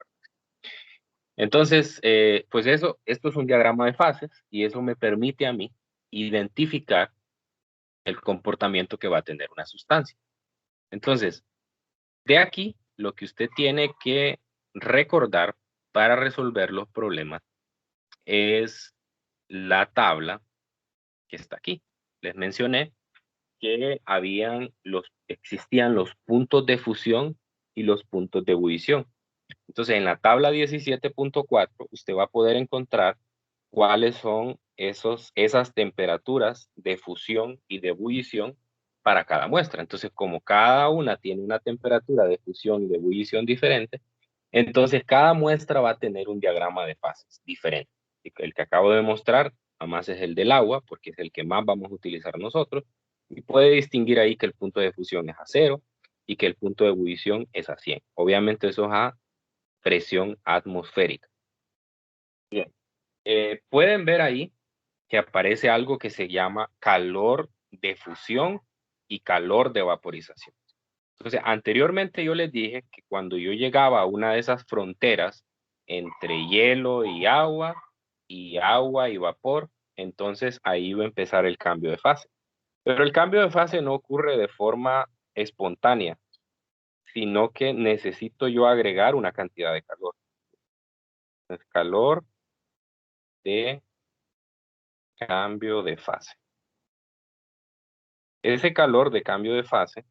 Entonces, pues esto es un diagrama de fases y eso me permite a mí identificar el comportamiento que va a tener una sustancia. Entonces, de aquí, lo que usted tiene que recordar para resolver los problemas es la tabla que está aquí. Les mencioné que existían los puntos de fusión y los puntos de ebullición. Entonces, en la tabla 17.4, usted va a poder encontrar cuáles son esas temperaturas de fusión y de ebullición para cada muestra. Entonces, como cada una tiene una temperatura de fusión y de ebullición diferente, entonces cada muestra va a tener un diagrama de fases diferente. El que acabo de mostrar, además es el del agua, porque es el que más vamos a utilizar nosotros, y puede distinguir ahí que el punto de fusión es a 0 y que el punto de ebullición es a 100. Obviamente eso es a presión atmosférica. Bien. Pueden ver ahí que aparece algo que se llama calor de fusión y calor de vaporización. Entonces, anteriormente yo les dije que cuando yo llegaba a una de esas fronteras entre hielo y agua y vapor, entonces ahí iba a empezar el cambio de fase. Pero el cambio de fase no ocurre de forma espontánea, sino que necesito yo agregar una cantidad de calor. Entonces, calor de cambio de fase. Ese calor de cambio de fase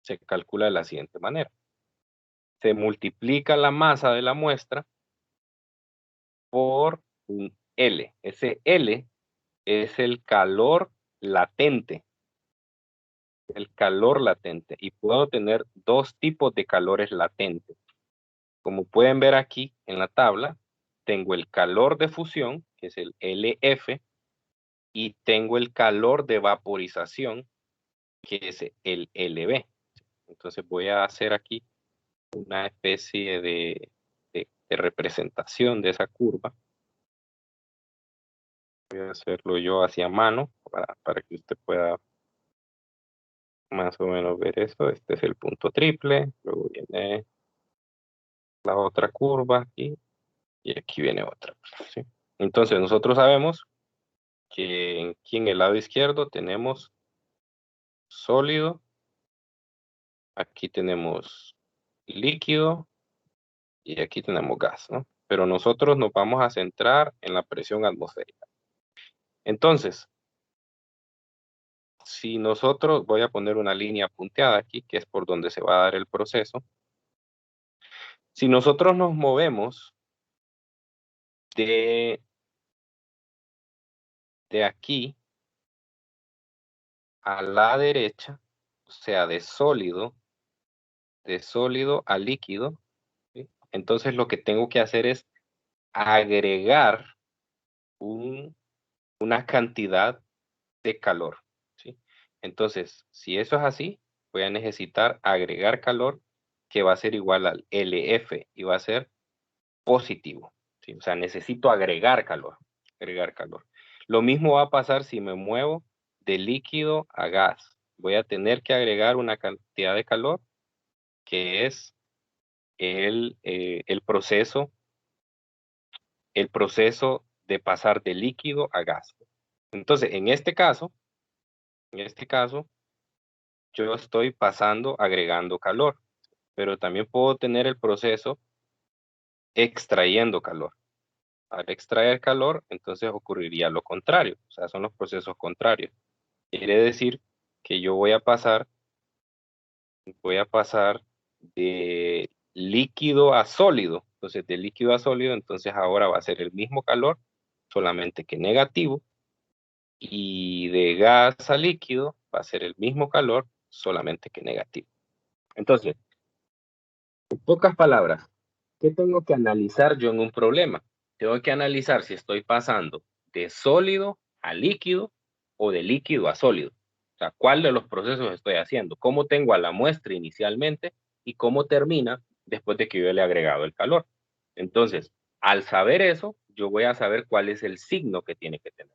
se calcula de la siguiente manera. Se multiplica la masa de la muestra por un L. Ese L es el calor latente. El calor latente. Y puedo tener dos tipos de calores latentes. Como pueden ver aquí en la tabla, tengo el calor de fusión, que es el LF, y tengo el calor de vaporización, que es el LB. Entonces voy a hacer aquí una especie de representación de esa curva. Voy a hacerlo yo hacia mano para que usted pueda más o menos ver eso. Este es el punto triple, luego viene la otra curva aquí y aquí viene otra, ¿sí? Entonces nosotros sabemos que aquí en el lado izquierdo tenemos sólido, aquí tenemos líquido y aquí tenemos gas, ¿no? Pero nosotros nos vamos a centrar en la presión atmosférica. Entonces, si nosotros, voy a poner una línea punteada aquí, que es por donde se va a dar el proceso. Si nosotros nos movemos de aquí a la derecha, o sea, de sólido a líquido, ¿sí? Entonces lo que tengo que hacer es agregar una cantidad de calor, ¿sí? Entonces, si eso es así, voy a necesitar agregar calor que va a ser igual al LF y va a ser positivo, ¿sí? O sea, necesito agregar calor, agregar calor. Lo mismo va a pasar si me muevo de líquido a gas. Voy a tener que agregar una cantidad de calor que es el proceso de pasar de líquido a gas. Entonces, en este caso, yo estoy agregando calor, pero también puedo tener el proceso extrayendo calor. Al extraer calor, entonces ocurriría lo contrario, o sea, son los procesos contrarios. Quiere decir que yo voy a pasar de líquido a sólido. Entonces, de líquido a sólido, entonces ahora va a ser el mismo calor, solamente que negativo, y de gas a líquido va a ser el mismo calor, solamente que negativo. Entonces, en pocas palabras, ¿qué tengo que analizar yo en un problema? Tengo que analizar si estoy pasando de sólido a líquido o de líquido a sólido. O sea, ¿cuál de los procesos estoy haciendo? ¿Cómo tengo a la muestra inicialmente y cómo termina después de que yo le he agregado el calor? Entonces, al saber eso, yo voy a saber cuál es el signo que tiene que tener.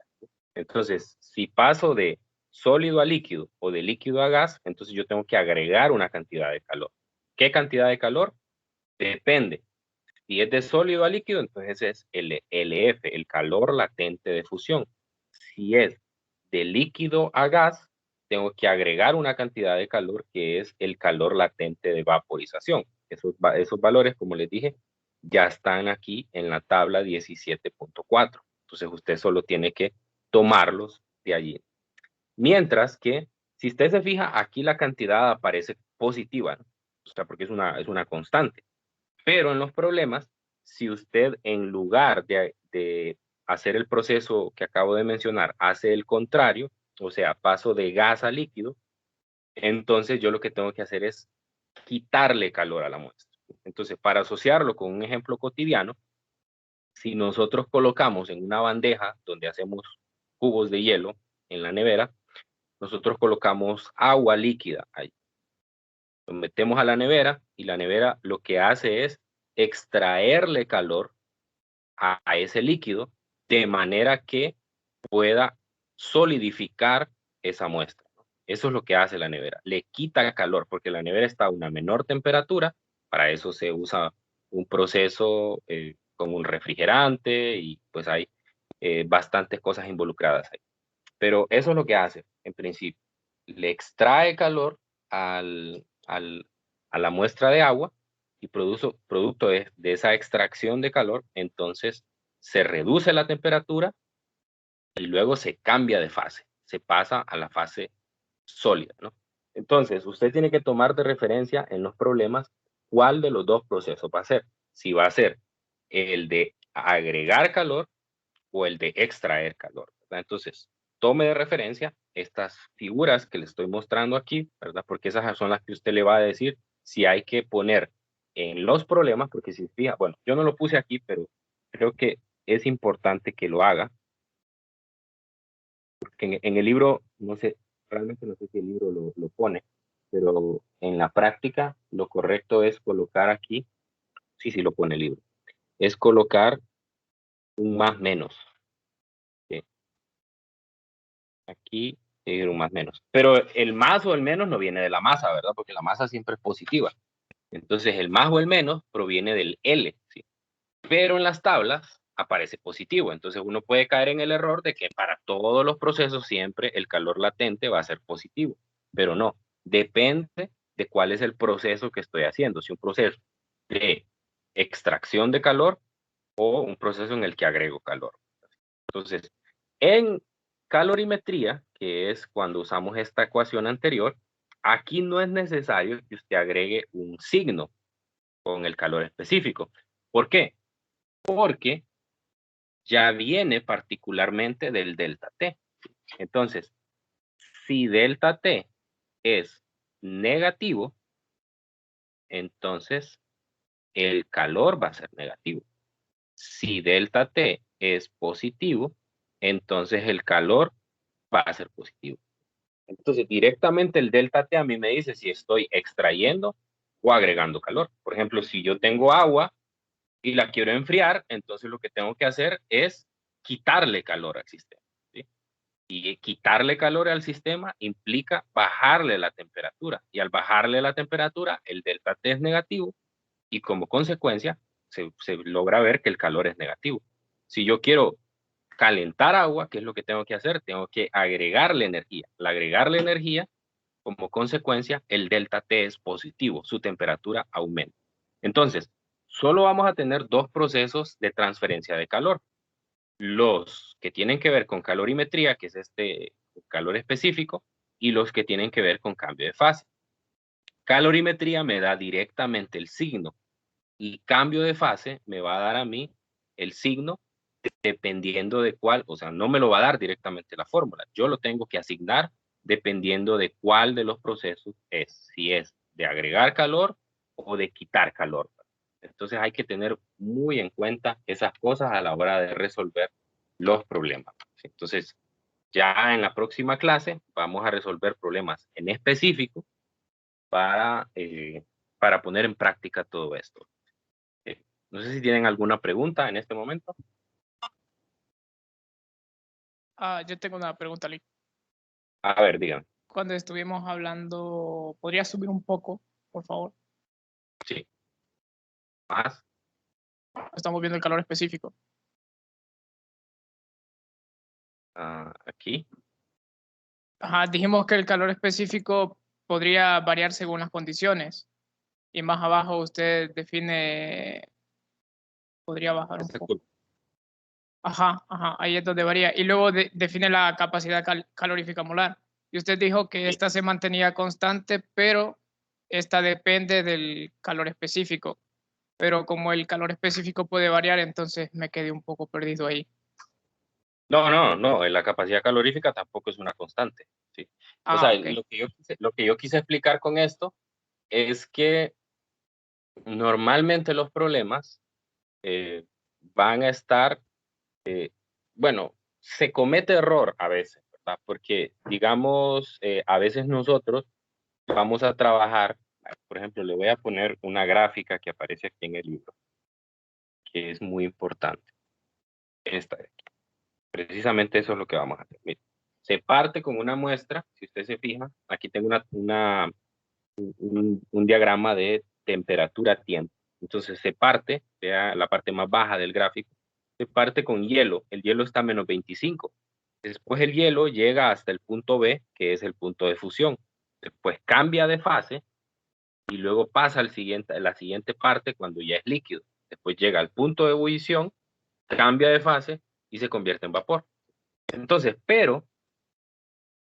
Entonces, si paso de sólido a líquido o de líquido a gas, entonces yo tengo que agregar una cantidad de calor. ¿Qué cantidad de calor? Depende. Si es de sólido a líquido, entonces es el LF, el calor latente de fusión. Si es de líquido a gas, tengo que agregar una cantidad de calor que es el calor latente de vaporización. Esos valores, como les dije, ya están aquí en la tabla 17.4. Entonces usted solo tiene que tomarlos de allí. Mientras que, si usted se fija, aquí la cantidad aparece positiva, ¿no? O sea, porque es una constante. Pero en los problemas, si usted en lugar de hacer el proceso que acabo de mencionar, hace el contrario, o sea, paso de gas a líquido, entonces yo lo que tengo que hacer es quitarle calor a la muestra. Entonces, para asociarlo con un ejemplo cotidiano, si nosotros colocamos en una bandeja donde hacemos cubos de hielo en la nevera, nosotros colocamos agua líquida ahí. Lo metemos a la nevera y la nevera lo que hace es extraerle calor a ese líquido de manera que pueda solidificar esa muestra. Eso es lo que hace la nevera. Le quita calor porque la nevera está a una menor temperatura. Para eso se usa un proceso con un refrigerante y pues hay bastantes cosas involucradas ahí. Pero eso es lo que hace en principio. Le extrae calor a la muestra de agua y producto de esa extracción de calor, entonces se reduce la temperatura y luego se cambia de fase, se pasa a la fase sólida, ¿no? Entonces, usted tiene que tomar de referencia en los problemas cuál de los dos procesos va a ser. Si va a ser el de agregar calor o el de extraer calor, ¿verdad? Entonces, tome de referencia estas figuras que le estoy mostrando aquí, ¿verdad? Porque esas son las que usted le va a decir si hay que poner en los problemas, porque si fija, bueno, yo no lo puse aquí, pero creo que es importante que lo haga, porque en el libro, no sé, realmente no sé si el libro lo pone, pero en la práctica lo correcto es colocar aquí, sí lo pone el libro, es colocar un más menos, ¿sí? Aquí un más menos. Pero el más o el menos no viene de la masa, ¿verdad? Porque la masa siempre es positiva. Entonces el más o el menos proviene del L, ¿sí? Pero en las tablas aparece positivo. Entonces uno puede caer en el error de que para todos los procesos siempre el calor latente va a ser positivo. Pero no, depende de cuál es el proceso que estoy haciendo. Si un proceso de extracción de calor o un proceso en el que agrego calor. Entonces, en calorimetría, que es cuando usamos esta ecuación anterior, aquí no es necesario que usted agregue un signo con el calor específico. ¿Por qué? Porque ya viene particularmente del delta T. Entonces, si delta T es negativo, entonces el calor va a ser negativo. Si delta T es positivo, entonces el calor va a ser positivo. Entonces, directamente el delta T a mí me dice si estoy extrayendo o agregando calor. Por ejemplo, si yo tengo agua y la quiero enfriar, entonces lo que tengo que hacer es quitarle calor al sistema, ¿sí? Y quitarle calor al sistema implica bajarle la temperatura. Y al bajarle la temperatura, el delta T es negativo y como consecuencia se logra ver que el calor es negativo. Si yo quiero calentar agua, ¿qué es lo que tengo que hacer? Tengo que agregarle energía. Al agregarle energía, como consecuencia, el delta T es positivo, su temperatura aumenta. Entonces, solo vamos a tener dos procesos de transferencia de calor. Los que tienen que ver con calorimetría, que es este calor específico, y los que tienen que ver con cambio de fase. Calorimetría me da directamente el signo y cambio de fase me va a dar a mí el signo dependiendo de cuál, o sea, no me lo va a dar directamente la fórmula. Yo lo tengo que asignar dependiendo de cuál de los procesos es. Si es de agregar calor o de quitar calor. Entonces hay que tener muy en cuenta esas cosas a la hora de resolver los problemas. Entonces, ya en la próxima clase vamos a resolver problemas en específico para poner en práctica todo esto. No sé si tienen alguna pregunta en este momento. Yo tengo una pregunta, Lee. A ver, díganme. Cuando estuvimos hablando, ¿podría subir un poco, por favor? Sí. Más. Estamos viendo el calor específico. Aquí. Ajá, dijimos que el calor específico podría variar según las condiciones. Y más abajo usted define, podría bajar un Esta poco. Ajá, ahí es donde varía. Y luego define la capacidad calorífica molar. Y usted dijo que sí. esta se mantenía constante, pero esta depende del calor específico. Pero como el calor específico puede variar, entonces me quedé un poco perdido ahí. No, la capacidad calorífica tampoco es una constante. ¿Sí? O sea, Ok. lo que yo quise explicar con esto es que normalmente los problemas van a estar, bueno, se comete error a veces, ¿verdad? Porque, digamos, a veces nosotros vamos a trabajar, por ejemplo, le voy a poner una gráfica que aparece aquí en el libro, que es muy importante. Esta de aquí. Precisamente eso es lo que vamos a hacer. Mire, se parte con una muestra, si usted se fija, aquí tengo un diagrama de temperatura-tiempo. Entonces se parte, vea la parte más baja del gráfico, se parte con hielo. El hielo está a menos 25. Después el hielo llega hasta el punto B, que es el punto de fusión. Después cambia de fase y luego pasa a la siguiente parte cuando ya es líquido. Después llega al punto de ebullición, cambia de fase y se convierte en vapor. Entonces, pero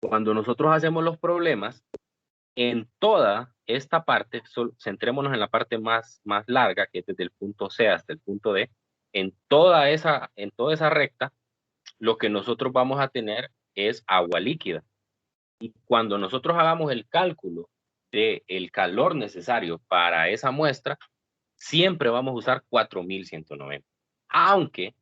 cuando nosotros hacemos los problemas, en toda esta parte, centrémonos en la parte más larga, que es desde el punto C hasta el punto D, en toda esa recta, lo que nosotros vamos a tener es agua líquida. Y cuando nosotros hagamos el cálculo del calor necesario para esa muestra, siempre vamos a usar 4190. Aunque,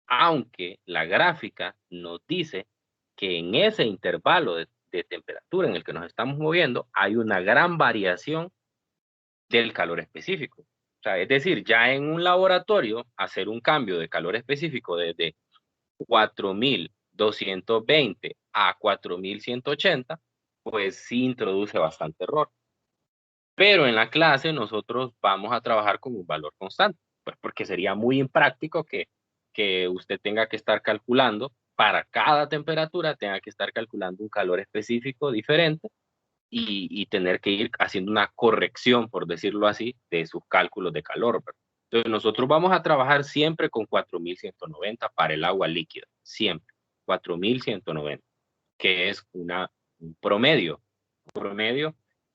aunque la gráfica nos dice que en ese intervalo de temperatura en el que nos estamos moviendo hay una gran variación del calor específico. O sea, es decir, ya en un laboratorio, hacer un cambio de calor específico desde 4220 a 4180, pues sí introduce bastante error. Pero en la clase nosotros vamos a trabajar con un valor constante, pues porque sería muy impráctico que usted tenga que estar calculando para cada temperatura, tenga que estar calculando un calor específico diferente y tener que ir haciendo una corrección, por decirlo así, de sus cálculos de calor, ¿verdad? Entonces nosotros vamos a trabajar siempre con 4190 para el agua líquida, siempre, 4190, que es un promedio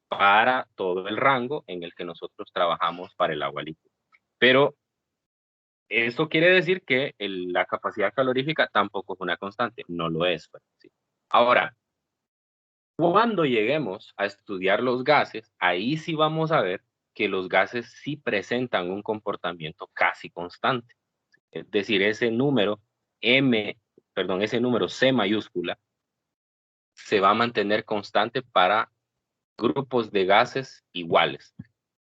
para todo el rango en el que nosotros trabajamos para el agua líquida. Pero eso quiere decir que la capacidad calorífica tampoco es una constante, no lo es. Pues, ¿sí? Ahora, cuando lleguemos a estudiar los gases, ahí sí vamos a ver que los gases sí presentan un comportamiento casi constante. Es decir, ese número ese número C mayúscula se va a mantener constante para grupos de gases iguales.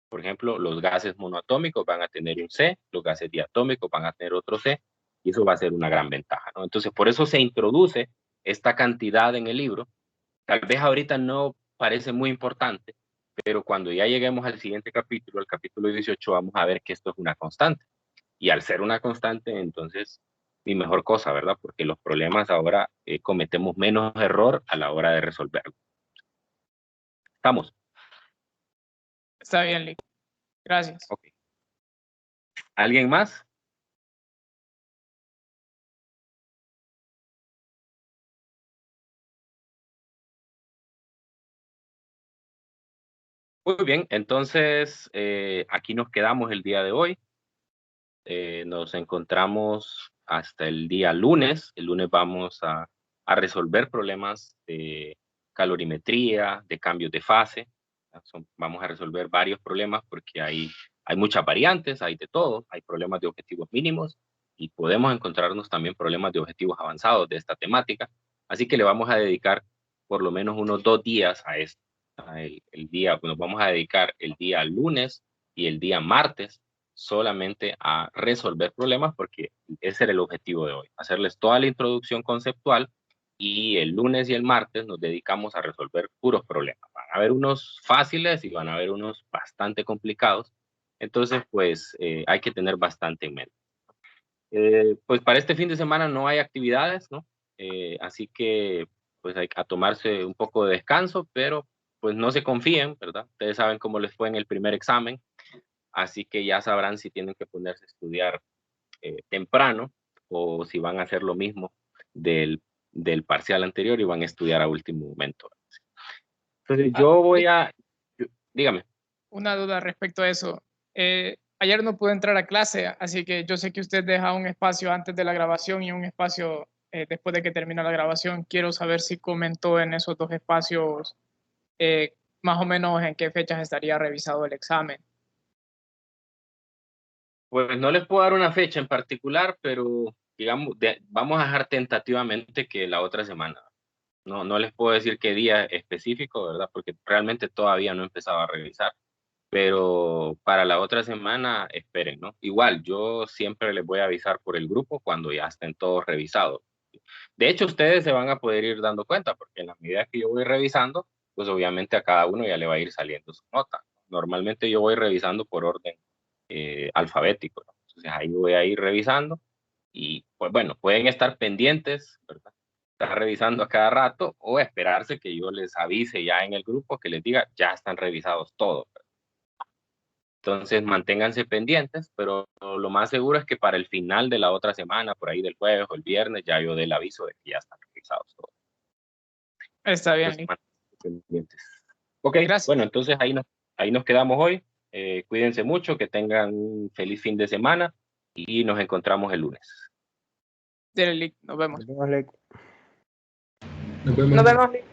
Por ejemplo, los gases monoatómicos van a tener un C, los gases diatómicos van a tener otro C, y eso va a ser una gran ventaja, ¿no? Entonces, por eso se introduce esta cantidad en el libro. Tal vez ahorita no parece muy importante, pero cuando ya lleguemos al siguiente capítulo, el capítulo 18, vamos a ver que esto es una constante. Y al ser una constante, entonces, mi mejor cosa, ¿verdad? Porque los problemas ahora cometemos menos error a la hora de resolverlos. ¿Estamos? Está bien, Lee. Gracias. Ok. ¿Alguien más? Muy bien, entonces aquí nos quedamos el día de hoy. Nos encontramos hasta el día lunes. El lunes vamos a resolver problemas de calorimetría, de cambios de fase. Vamos a resolver varios problemas porque hay muchas variantes, hay de todo, hay problemas de objetivos mínimos y podemos encontrarnos también problemas de objetivos avanzados de esta temática. Así que le vamos a dedicar por lo menos unos 2 días a esto. Nos vamos a dedicar el día lunes y el día martes solamente a resolver problemas porque ese era el objetivo de hoy, hacerles toda la introducción conceptual y el lunes y el martes nos dedicamos a resolver puros problemas. Van a haber unos fáciles y van a haber unos bastante complicados, entonces pues hay que tener bastante en mente. Pues para este fin de semana no hay actividades, ¿no? Así que pues hay a tomarse un poco de descanso, pero pues no se confíen, ¿verdad? Ustedes saben cómo les fue en el primer examen, así que ya sabrán si tienen que ponerse a estudiar temprano o si van a hacer lo mismo del parcial anterior y van a estudiar a último momento. Entonces yo voy a, dígame. Una duda respecto a eso. Ayer no pude entrar a clase, así que yo sé que usted deja un espacio antes de la grabación y un espacio después de que termina la grabación. Quiero saber si comentó en esos 2 espacios más o menos en qué fechas estaría revisado el examen. Pues no les puedo dar una fecha en particular, pero digamos, vamos a dejar tentativamente que la otra semana. No les puedo decir qué día específico, ¿verdad? Porque realmente todavía no he empezado a revisar, pero para la otra semana esperen, ¿no? Igual, yo siempre les voy a avisar por el grupo cuando ya estén todos revisados. De hecho, ustedes se van a poder ir dando cuenta, porque en la medida que yo voy revisando, pues obviamente a cada uno ya le va a ir saliendo su nota. Normalmente yo voy revisando por orden alfabético, ¿no? Entonces ahí voy a ir revisando y pues bueno, pueden estar pendientes, ¿verdad? Estar revisando a cada rato o esperarse que yo les avise ya en el grupo que les diga ya están revisados todos. Entonces manténganse pendientes, pero lo más seguro es que para el final de la otra semana, por ahí del jueves o el viernes, ya yo dé el aviso de que ya están revisados todos. Está bien, Entonces, Lee. manténganse pendientes. Ok, Gracias. bueno, entonces ahí nos quedamos hoy. Cuídense mucho, que tengan un feliz fin de semana y nos encontramos el lunes. Dele, Lee. Nos vemos. Nos vemos, Lec. Nos vemos. Nos vemos, Lec.